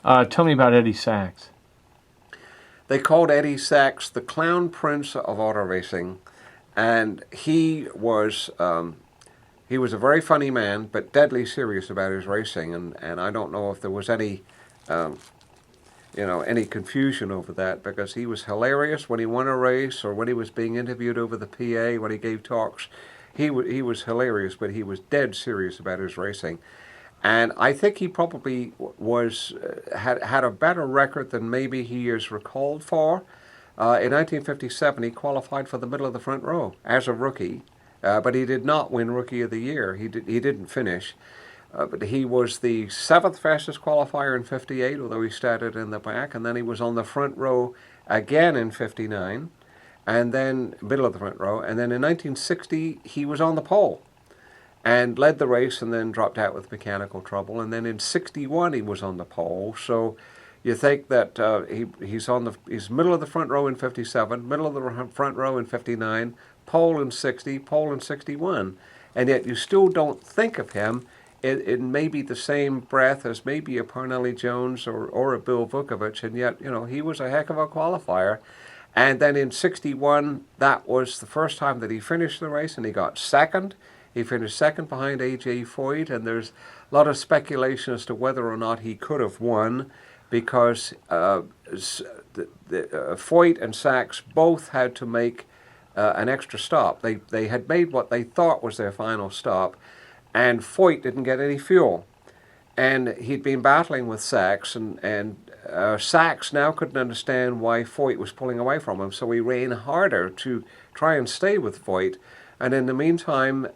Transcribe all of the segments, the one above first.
Tell me about Eddie Sachs. They called Eddie Sachs the Clown Prince of auto racing, and he was a very funny man, but deadly serious about his racing, and I don't know if there was any um, any confusion over that, because he was hilarious when he won a race or when he was being interviewed over the PA when he gave talks. He was hilarious, but he was dead serious about his racing. And I think he probably was had a better record than maybe he is recalled for. In 1957, he qualified for the middle of the front row as a rookie, but he did not win Rookie of the Year. He didn't finish. But he was the seventh fastest qualifier in '58, although he started in the back, and then he was on the front row again in '59, and then middle of the front row, and then in 1960 he was on the pole and led the race, and then dropped out with mechanical trouble, and then in '61 he was on the pole. So you think that he's middle of the front row in '57, middle of the front row in '59, pole in '60, pole in '61, and yet you still don't think of him in maybe the same breath as maybe a Parnelli Jones or a Bill Vukovich, and yet, he was a heck of a qualifier. And then in '61, that was the first time that he finished the race, and he got second. He finished second behind A.J. Foyt, and there's a lot of speculation as to whether or not he could have won, because Foyt and Sachs both had to make an extra stop. They had made what they thought was their final stop, and Foyt didn't get any fuel. And he'd been battling with Sachs, and Sachs now couldn't understand why Foyt was pulling away from him, so he ran harder to try and stay with Foyt. And in the meantime,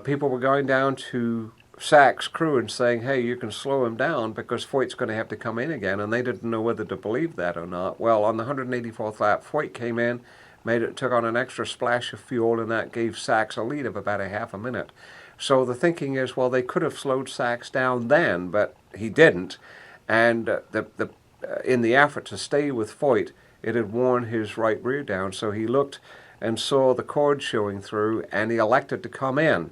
people were going down to Sachs' crew and saying, hey, you can slow him down because Foyt's going to have to come in again, and they didn't know whether to believe that or not. Well, on the 184th lap, Foyt came in, took on an extra splash of fuel, and that gave Sachs a lead of about a half a minute. So the thinking is, well, they could have slowed Sachs down then, but he didn't. And in the effort to stay with Foyt, it had worn his right rear down, so he looked and saw the cord showing through, and he elected to come in.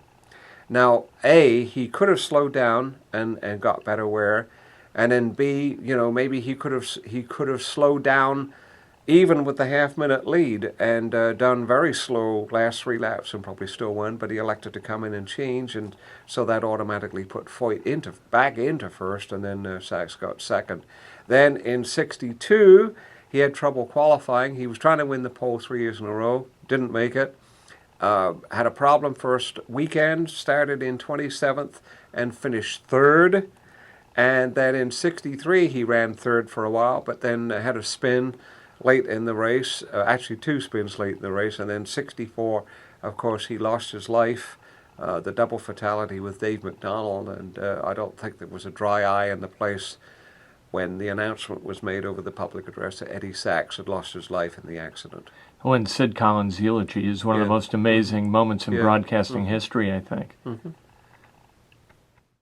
Now, A, he could have slowed down and got better wear, and then B, maybe he could have slowed down even with the half-minute lead, and done very slow last three laps and probably still won, but he elected to come in and change, and so that automatically put Foyt back into first, and then Sachs got second. Then in '62, he had trouble qualifying. He was trying to win the pole 3 years in a row, didn't make it. Had a problem first weekend, started in 27th and finished third. And then in '63, he ran third for a while, but then had a spin late in the race, actually 2 spins late in the race, and then '64, of course, he lost his life, the double fatality with Dave McDonald, and I don't think there was a dry eye in the place when the announcement was made over the public address that Eddie Sachs had lost his life in the accident. Oh, and Sid Collins' eulogy is one of the most amazing moments in broadcasting history, I think. Mm-hmm.